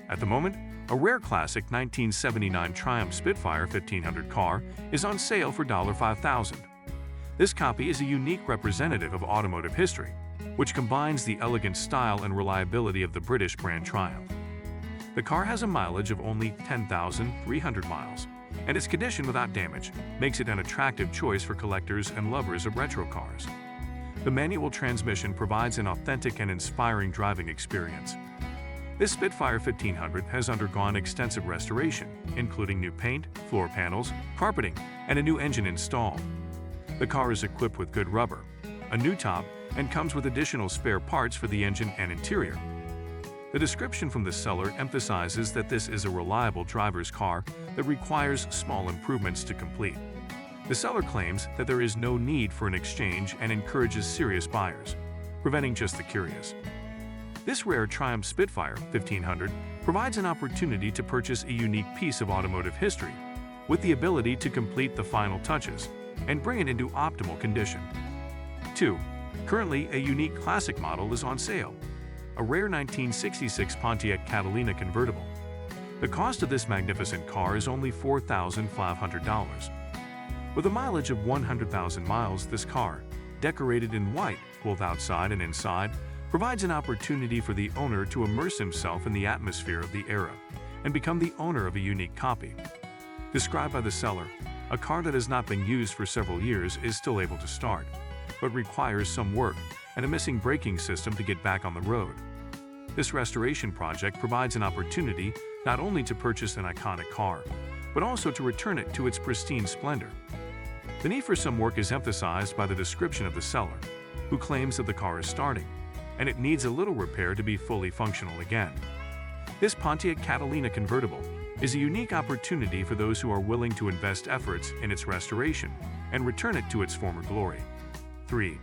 At the moment, a rare classic 1979 Triumph Spitfire 1500 car is on sale for $5,000. This copy is a unique representative of automotive history, which combines the elegant style and reliability of the British brand Triumph. The car has a mileage of only 10,300 miles, and its condition without damage makes it an attractive choice for collectors and lovers of retro cars. The manual transmission provides an authentic and inspiring driving experience. This Spitfire 1500 has undergone extensive restoration, including new paint, floor panels, carpeting, and a new engine installed. The car is equipped with good rubber, a new top, and comes with additional spare parts for the engine and interior. The description from the seller emphasizes that this is a reliable driver's car that requires small improvements to complete. The seller claims that there is no need for an exchange and encourages serious buyers, preventing just the curious. This rare Triumph Spitfire 1500 provides an opportunity to purchase a unique piece of automotive history with the ability to complete the final touches and bring it into optimal condition. 2. Currently, a unique classic model is on sale, a rare 1966 Pontiac Catalina Convertible. The cost of this magnificent car is only $4,500. With a mileage of 100,000 miles, this car, decorated in white, both outside and inside, provides an opportunity for the owner to immerse himself in the atmosphere of the era and become the owner of a unique copy. Described by the seller, a car that has not been used for several years is still able to start, but requires some work and a missing braking system to get back on the road. This restoration project provides an opportunity not only to purchase an iconic car, but also to return it to its pristine splendor. The need for some work is emphasized by the description of the seller, who claims that the car is starting, and it needs a little repair to be fully functional again. This Pontiac Catalina Convertible is a unique opportunity for those who are willing to invest efforts in its restoration and return it to its former glory. 3.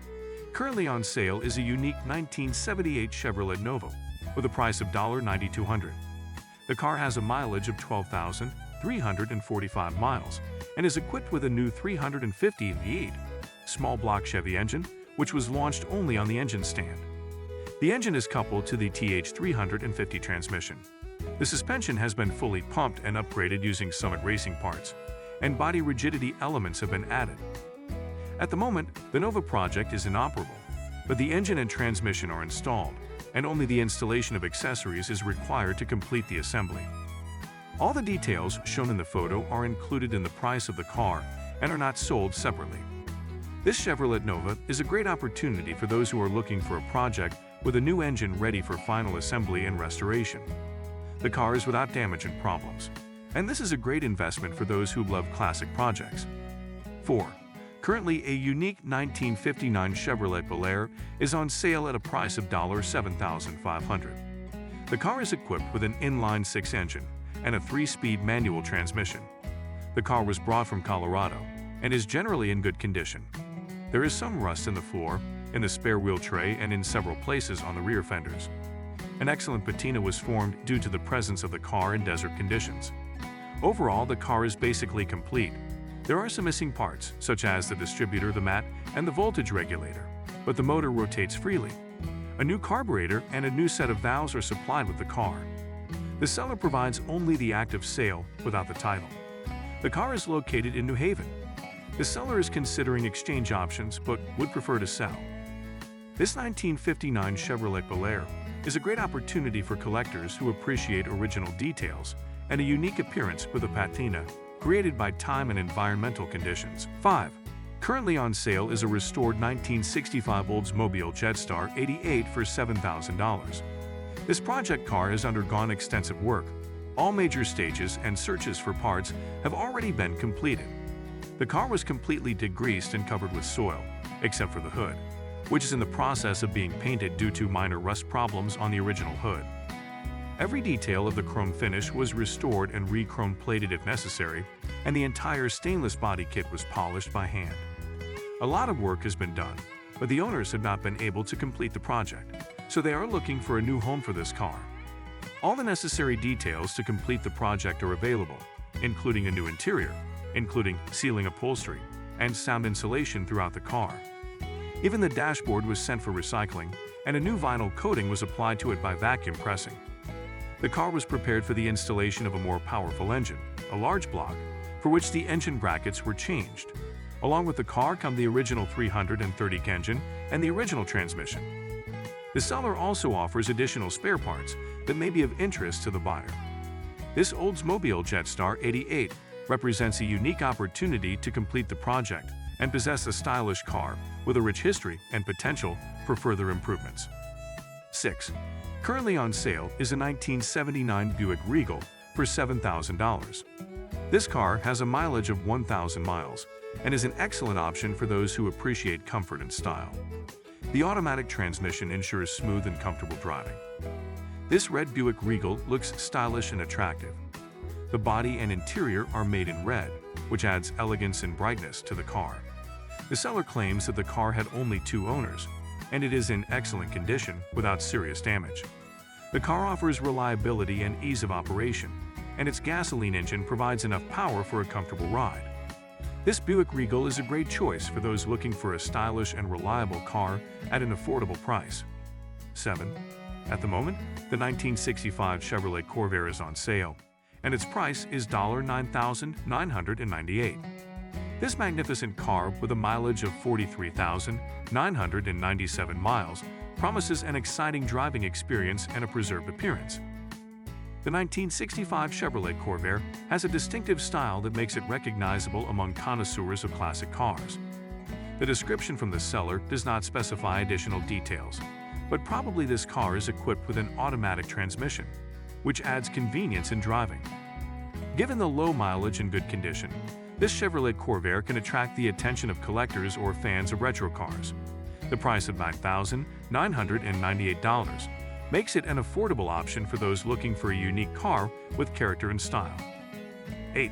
Currently on sale is a unique 1978 Chevrolet Nova with a price of $9,200. The car has a mileage of 12,345 miles and is equipped with a new 350 V8 small block Chevy engine, which was launched only on the engine stand. The engine is coupled to the TH350 transmission. The suspension has been fully pumped and upgraded using Summit racing parts, and body rigidity elements have been added. At the moment, the Nova project is inoperable, but the engine and transmission are installed, and only the installation of accessories is required to complete the assembly. All the details shown in the photo are included in the price of the car and are not sold separately. This Chevrolet Nova is a great opportunity for those who are looking for a project with a new engine ready for final assembly and restoration. The car is without damage and problems, and this is a great investment for those who love classic projects. 4. Currently, a unique 1959 Chevrolet Blair is on sale at a price of $7,500. The car is equipped with an inline-six engine and a 3-speed manual transmission. The car was brought from Colorado and is generally in good condition. There is some rust in the floor, in the spare wheel tray, and in several places on the rear fenders. An excellent patina was formed due to the presence of the car in desert conditions. Overall, the car is basically complete. There are some missing parts, such as the distributor, the mat, and the voltage regulator, but the motor rotates freely. A new carburetor and a new set of valves are supplied with the car. The seller provides only the act of sale without the title. The car is located in New Haven. The seller is considering exchange options but would prefer to sell. This 1959 Chevrolet Blair is a great opportunity for collectors who appreciate original details and a unique appearance with a patina created by time and environmental conditions. 5. Currently on sale is a restored 1965 Oldsmobile Jetstar 88 for $7,000. This project car has undergone extensive work. All major stages and searches for parts have already been completed. The car was completely degreased and covered with soil, except for the hood, which is in the process of being painted due to minor rust problems on the original hood. Every detail of the chrome finish was restored and re-chrome plated if necessary, and the entire stainless body kit was polished by hand. A lot of work has been done, but the owners have not been able to complete the project, so they are looking for a new home for this car. All the necessary details to complete the project are available, including a new interior, including ceiling upholstery and sound insulation throughout the car. Even the dashboard was sent for recycling, and a new vinyl coating was applied to it by vacuum pressing. The car was prepared for the installation of a more powerful engine, a large block, for which the engine brackets were changed. Along with the car come the original 330 engine and the original transmission. The seller also offers additional spare parts that may be of interest to the buyer. This Oldsmobile Jetstar 88 represents a unique opportunity to complete the project and possess a stylish car with a rich history and potential for further improvements. 6. Currently on sale is a 1979 Buick Regal for $7,000. This car has a mileage of 1,000 miles and is an excellent option for those who appreciate comfort and style. The automatic transmission ensures smooth and comfortable driving. This red Buick Regal looks stylish and attractive. The body and interior are made in red, which adds elegance and brightness to the car. The seller claims that the car had only 2 owners, and it is in excellent condition without serious damage. The car offers reliability and ease of operation, and its gasoline engine provides enough power for a comfortable ride. This Buick Regal is a great choice for those looking for a stylish and reliable car at an affordable price. 7. At the moment, the 1965 Chevrolet Corvair is on sale, and its price is $9,998. This magnificent car with a mileage of 43,997 miles promises an exciting driving experience and a preserved appearance. The 1965 Chevrolet Corvair has a distinctive style that makes it recognizable among connoisseurs of classic cars. The description from the seller does not specify additional details, but probably this car is equipped with an automatic transmission, which adds convenience in driving. Given the low mileage and good condition, this Chevrolet Corvair can attract the attention of collectors or fans of retro cars. The price of $9,998 makes it an affordable option for those looking for a unique car with character and style. 8.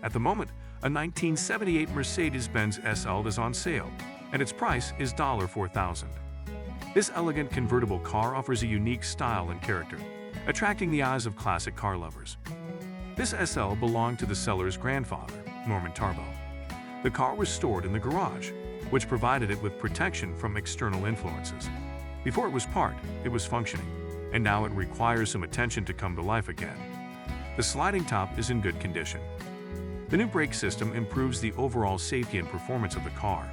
At the moment, a 1978 Mercedes-Benz SL is on sale, and its price is $4,000. This elegant convertible car offers a unique style and character, attracting the eyes of classic car lovers. This SL belonged to the seller's grandfather, Norman Tarbo. The car was stored in the garage, which provided it with protection from external influences. Before it was parked, it was functioning, and now it requires some attention to come to life again. The sliding top is in good condition. The new brake system improves the overall safety and performance of the car.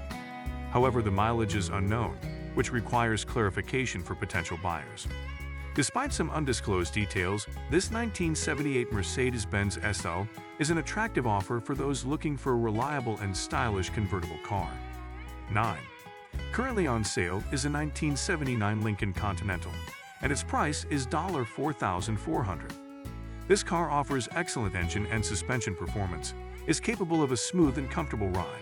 However, the mileage is unknown, which requires clarification for potential buyers. Despite some undisclosed details, this 1978 Mercedes-Benz SL is an attractive offer for those looking for a reliable and stylish convertible car. 9. Currently on sale is a 1979 Lincoln Continental, and its price is $4,400. This car offers excellent engine and suspension performance, is capable of a smooth and comfortable ride.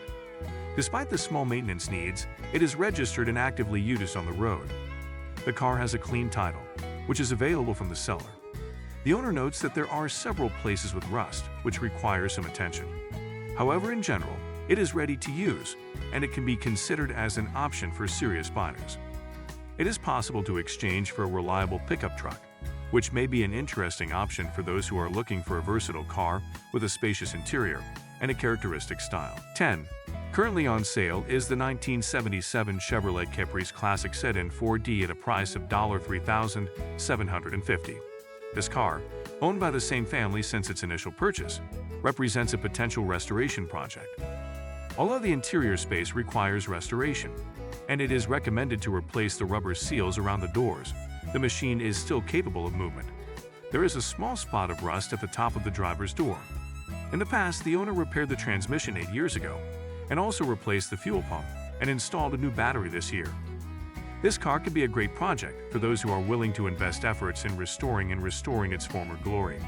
Despite the small maintenance needs, it is registered and actively used on the road. The car has a clean title, which is available from the seller. The owner notes that there are several places with rust, which requires some attention. However, in general, it is ready to use, and it can be considered as an option for serious buyers. It is possible to exchange for a reliable pickup truck, which may be an interesting option for those who are looking for a versatile car with a spacious interior and a characteristic style. 10. Currently on sale is the 1977 Chevrolet Caprice Classic Sedan 4D at a price of $3,750. This car, owned by the same family since its initial purchase, represents a potential restoration project. Although the interior space requires restoration, and it is recommended to replace the rubber seals around the doors, the machine is still capable of movement. There is a small spot of rust at the top of the driver's door. In the past, the owner repaired the transmission 8 years ago, and also replaced the fuel pump and installed a new battery this year. This car could be a great project for those who are willing to invest efforts in restoring its former glory.